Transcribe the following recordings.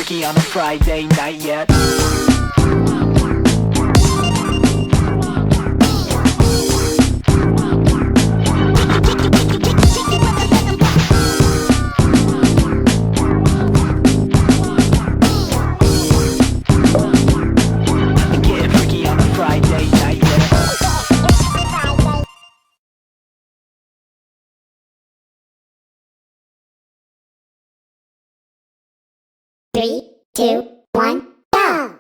freaky on a Friday night yet? Getting freaky on a Friday night yet? 3, 2, 1, go!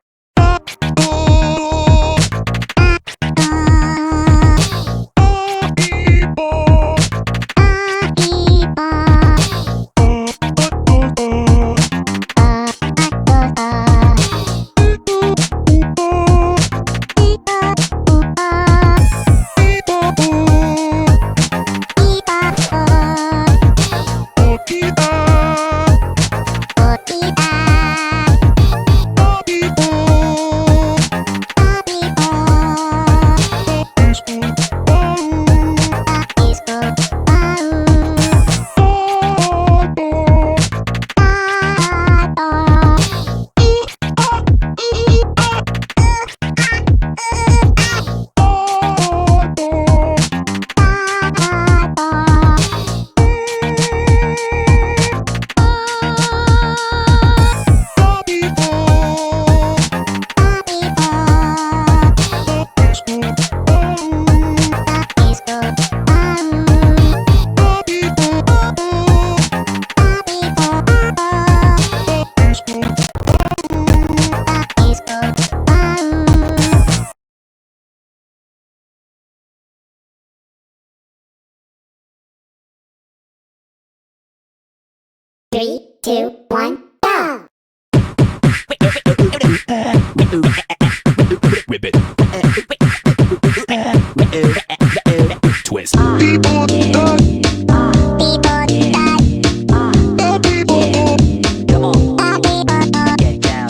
Three, two, one, go! Whip it. Twist. People die. Come on, get down.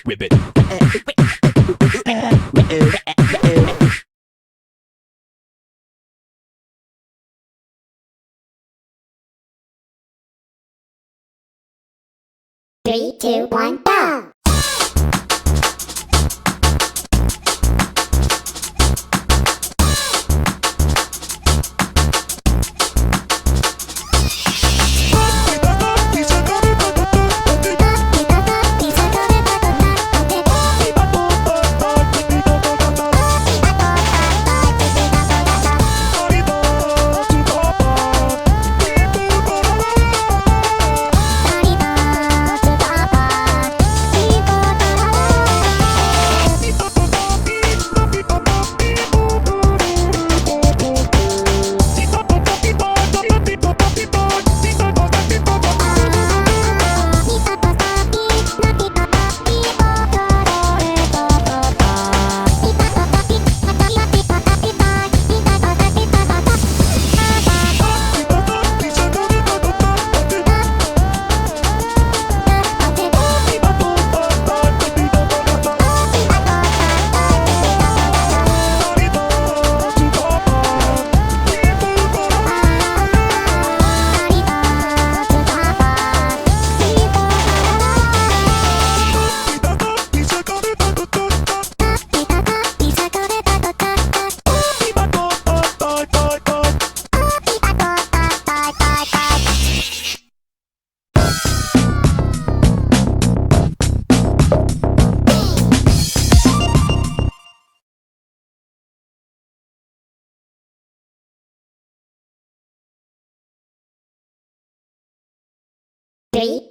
Whip it. 3, 2, 1, go!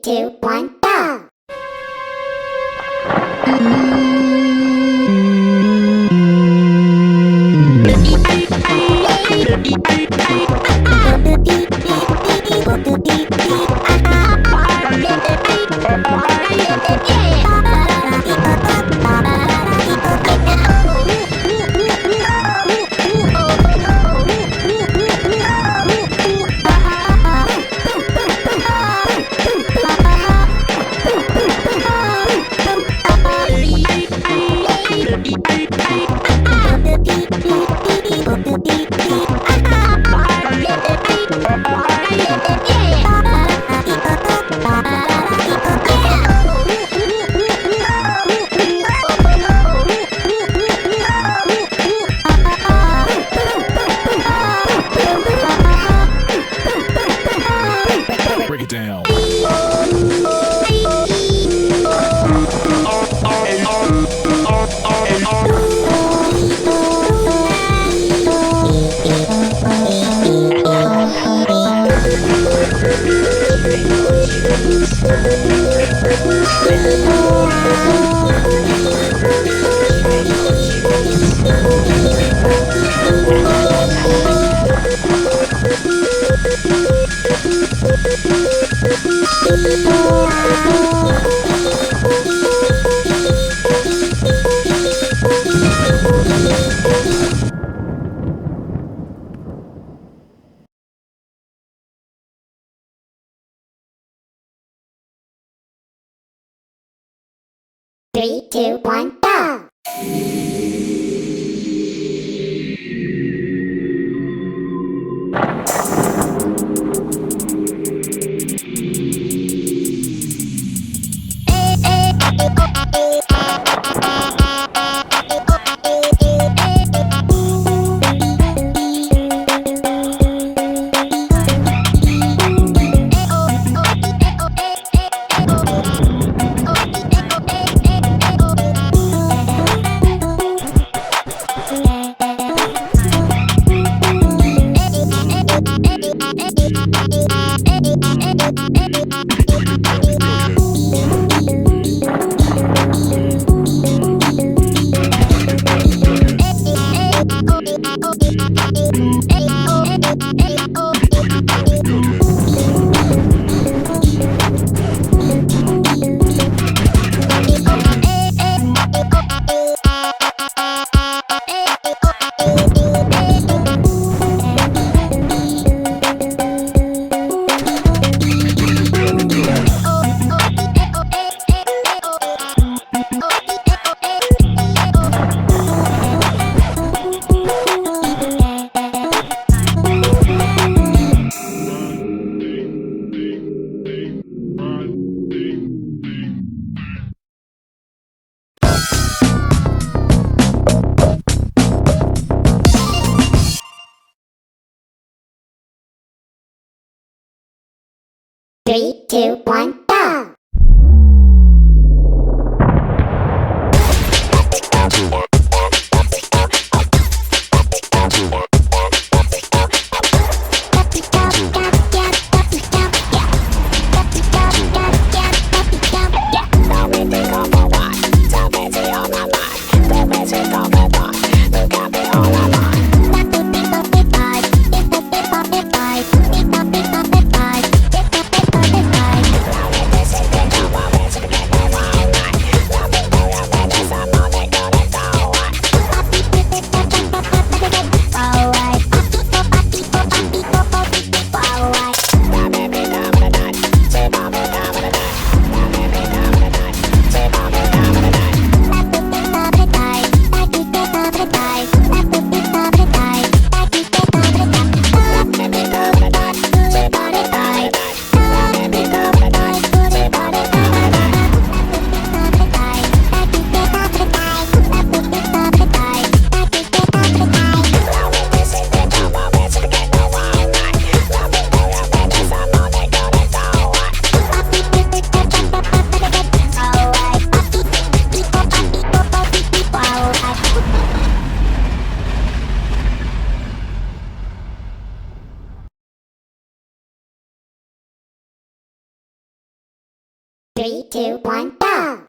2, 1, go! Break it down. Three, two, one, go! 3, 2, 1, go! 3, 2, 1, go!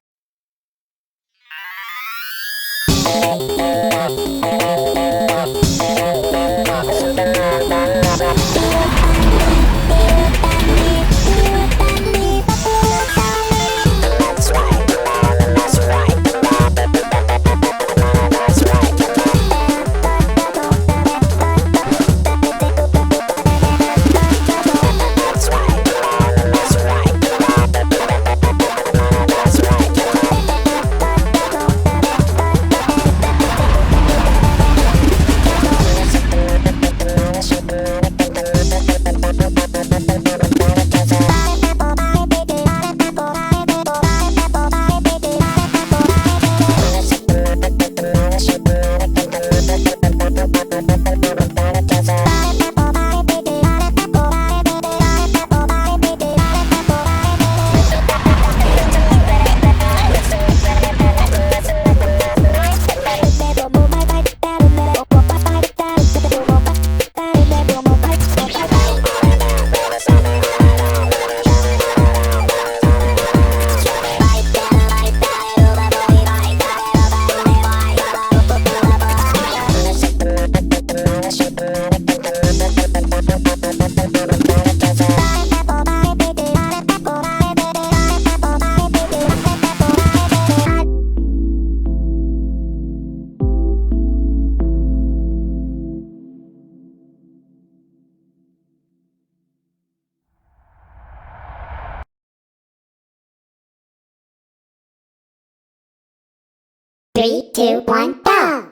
Three, two, one, go!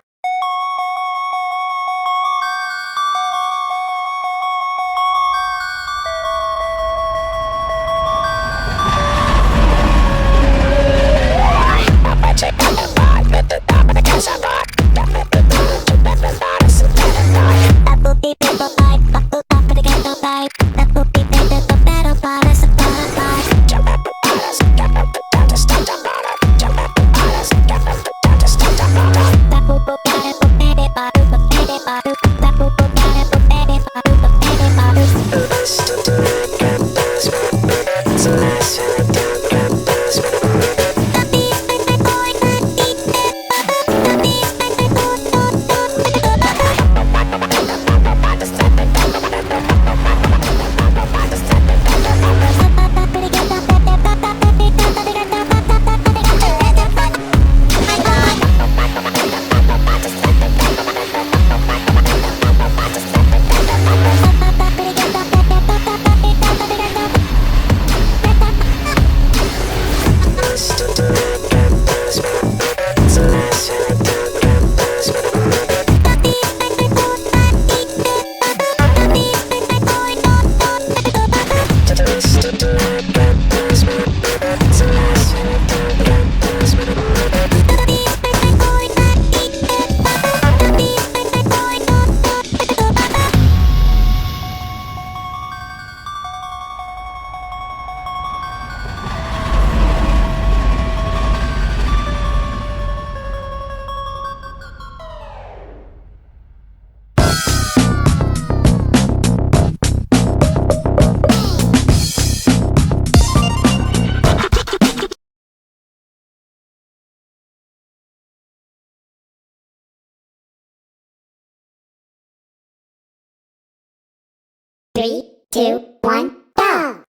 Three, two, one, go!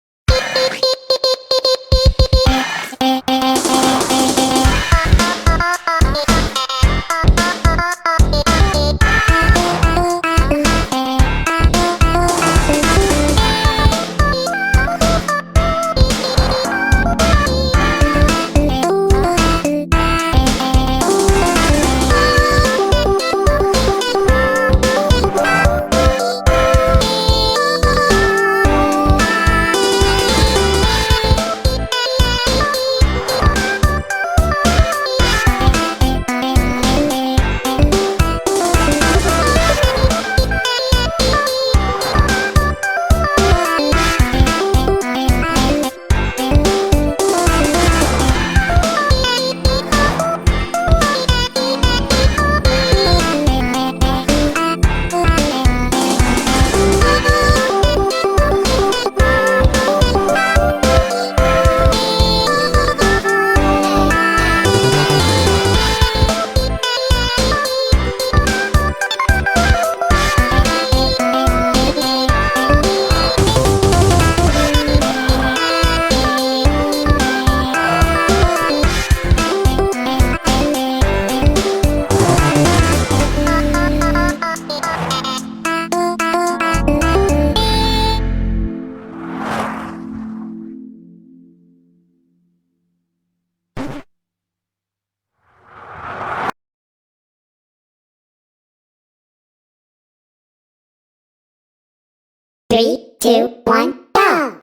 3, 2, 1, go!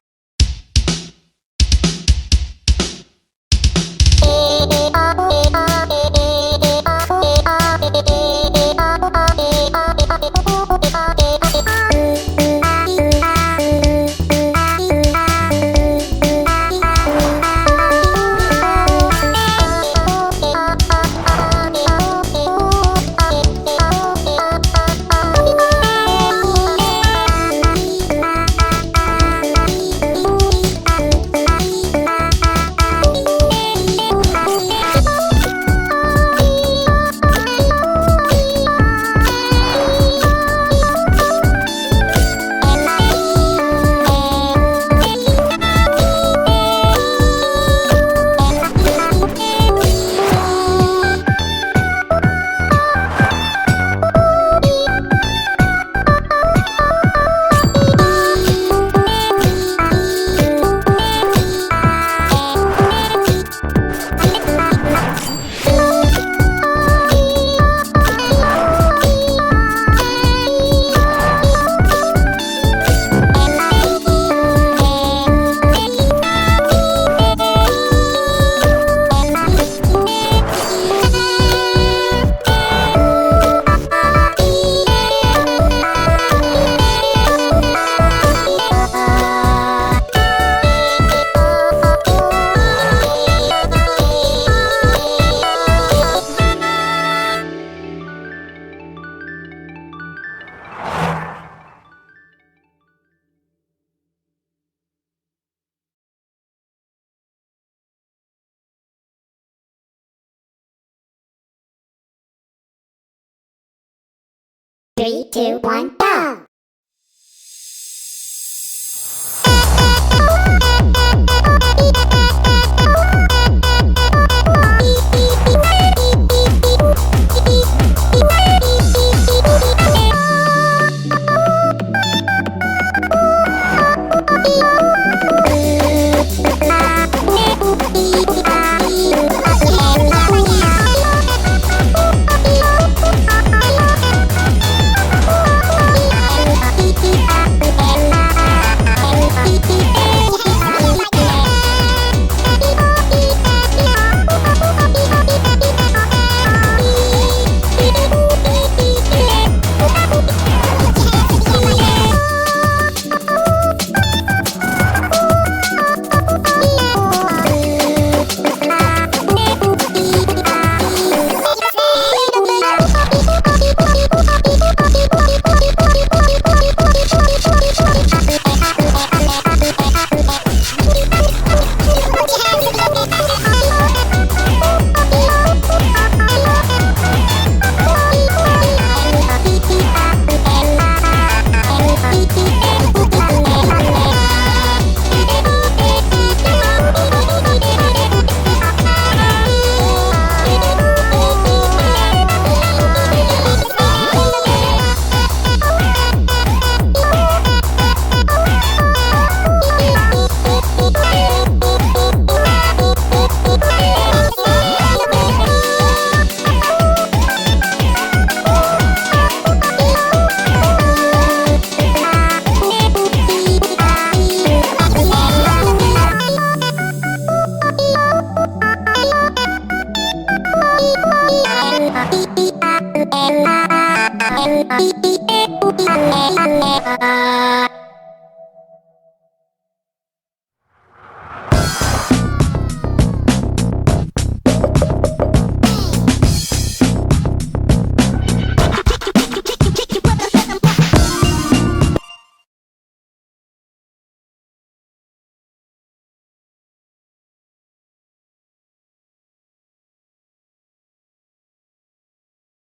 Three, two, one, go!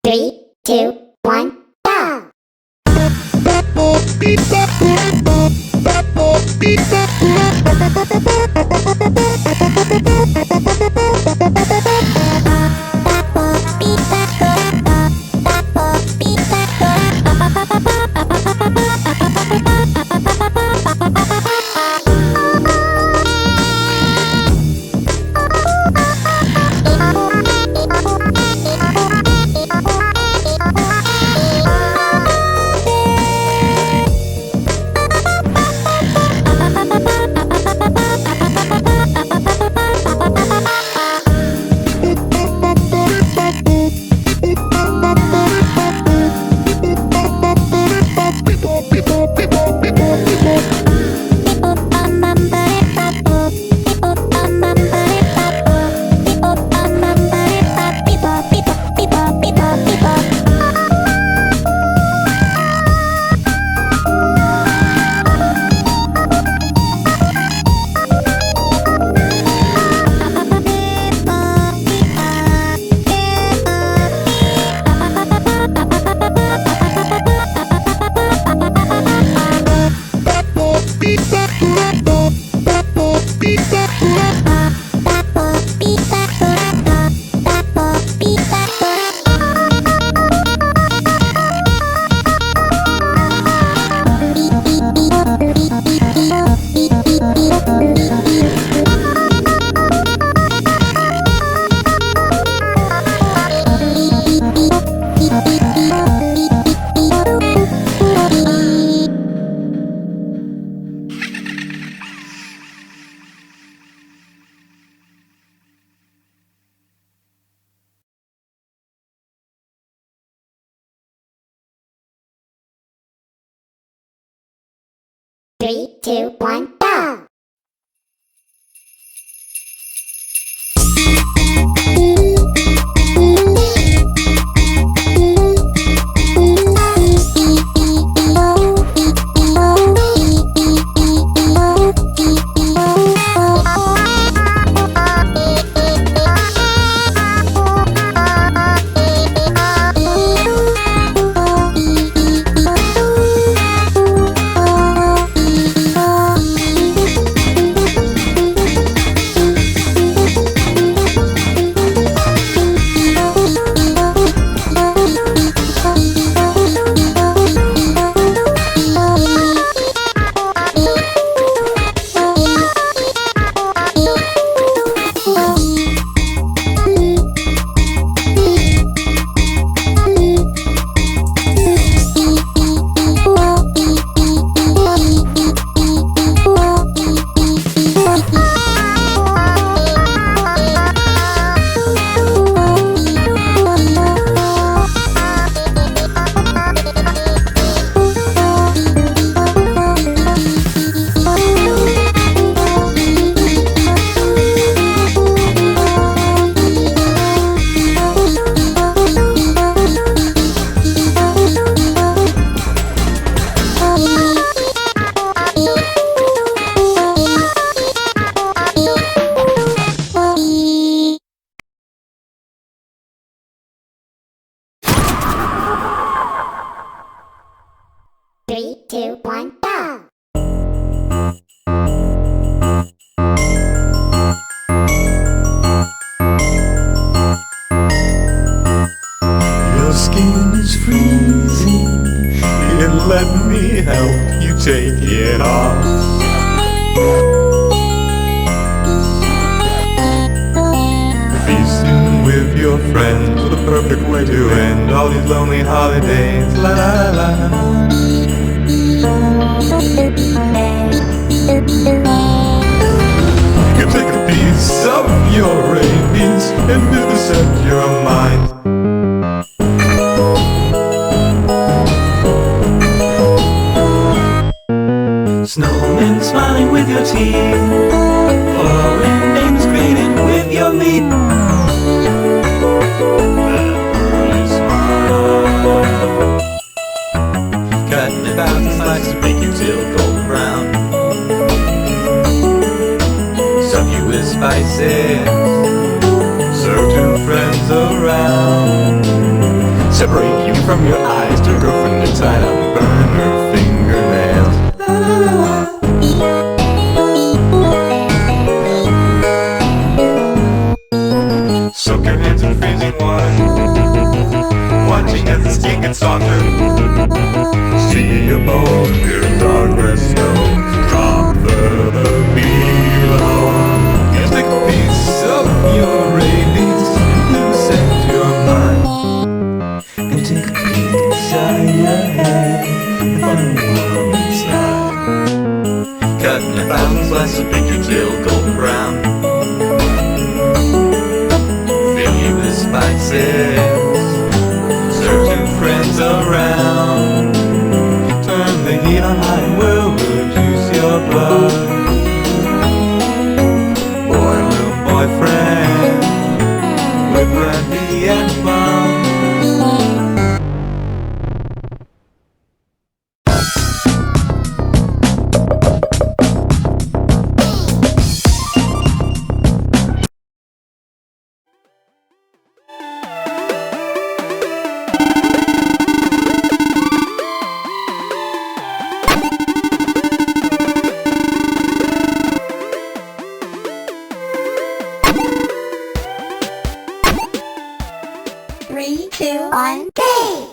Three, two, one, go! 3, 2, 1, go! Three, two, one, go! Your skin is freezing. Here, let me help you take it off. Feasting with your friends, the perfect way to end all these lonely holidays. La la la. You can take a piece of your rabies and vivisect your mind. Snowmen smiling with your teeth, foreign names created with your meat. Early smile. Cutting it out in slices, make you till golden brown. Serve you with spices, Serve two friends around. separate you from your eyes to girlfriend and tied up. Burn her fingernails. Soak your hands in freezing water, watching as the skin gets softer. See a boat near dark red snow, drop further below. You take a piece of your rabies and vivisect your mind. And take a peek inside your head and find the world inside. Cutting a thousand slices, make you till golden brown. Fill you with spices, serve two friends around. Turn the heat on high and we'll reduce your blood. Boy, little boyfriend, with brandy and bun. Three, two, one, go!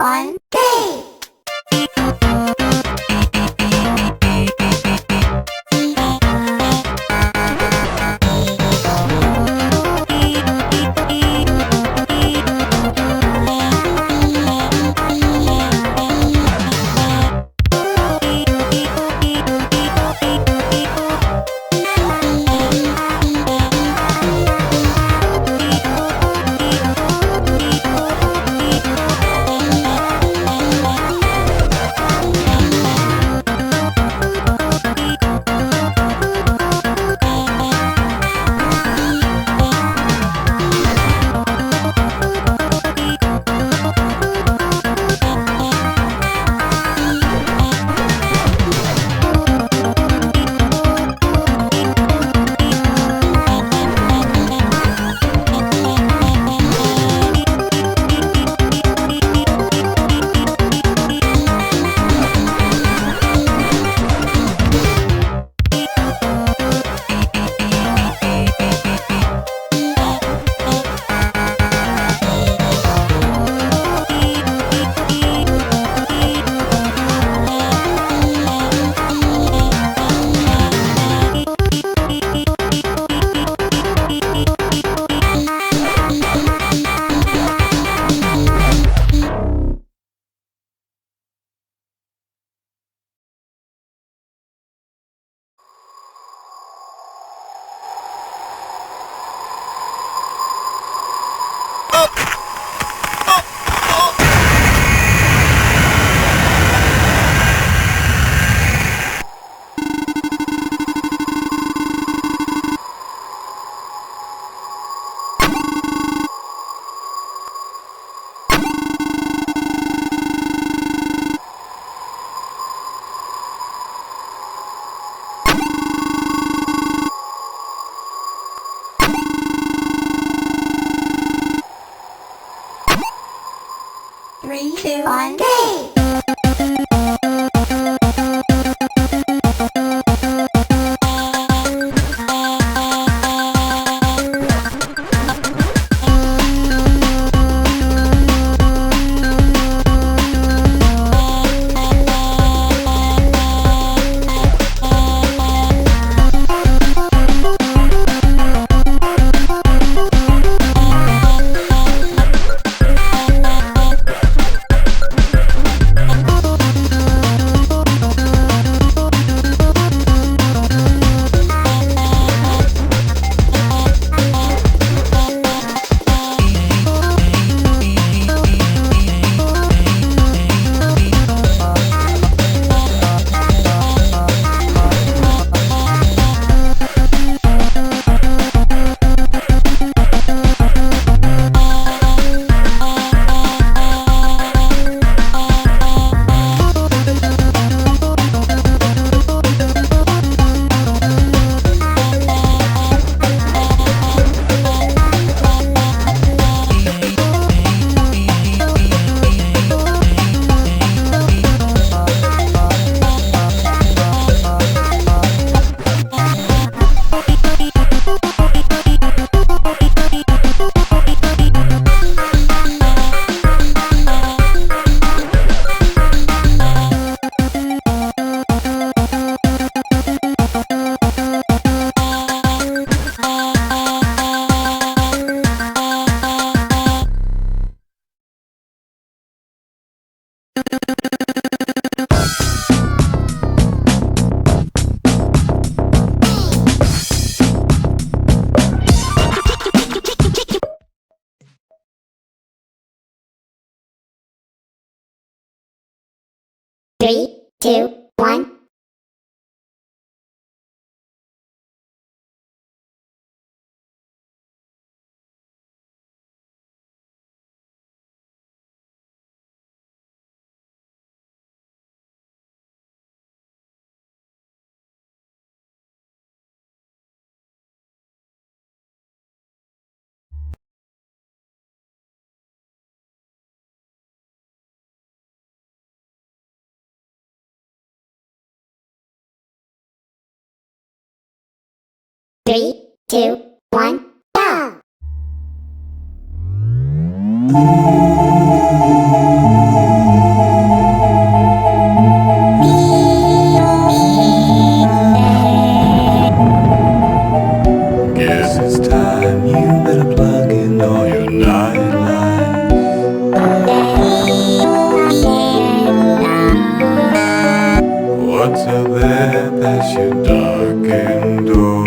one, go! 3, 2, 1, go! Three, two, one. Three, two, one, go! What's out there past your darkened door?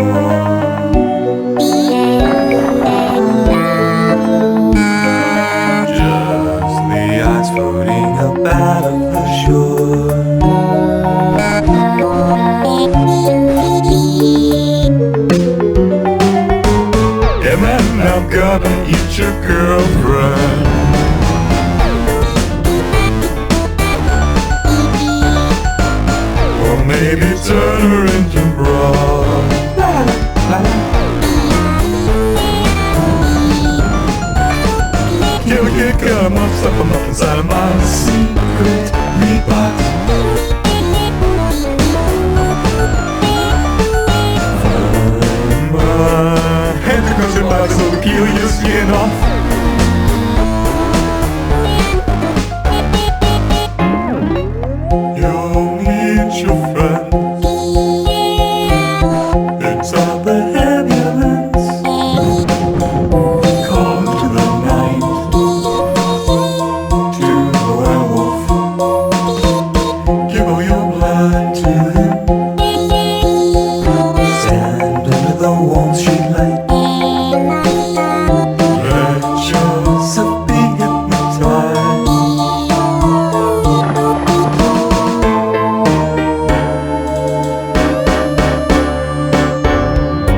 Just the ice floating up out of the shore. Yeah man, I'm gonna eat your girlfriend. Or maybe turn her into broth. Kill a kid, cut him up, stuff him up inside of my secret meat box. Hands across your body so we peel your skin off. You'll meet your friends. It's all the ambulance. Call to the night, to the werewolf. Give all your blood to him. Stand under the warm street light. Let yourself be hypnotized.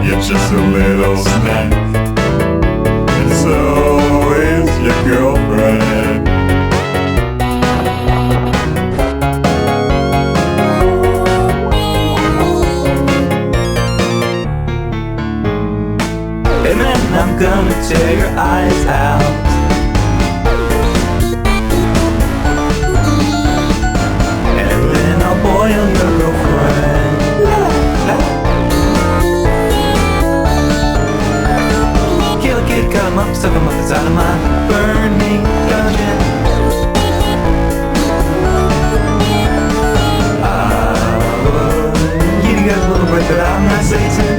You're just a little snack, and so is your girlfriend. And then I'm gonna tear your eyes out. And then I'll boil your girlfriend. Kill a kid, cut him up, stuff him up inside of my burning dungeon. I would give you guys a little break, but I'm not Satan.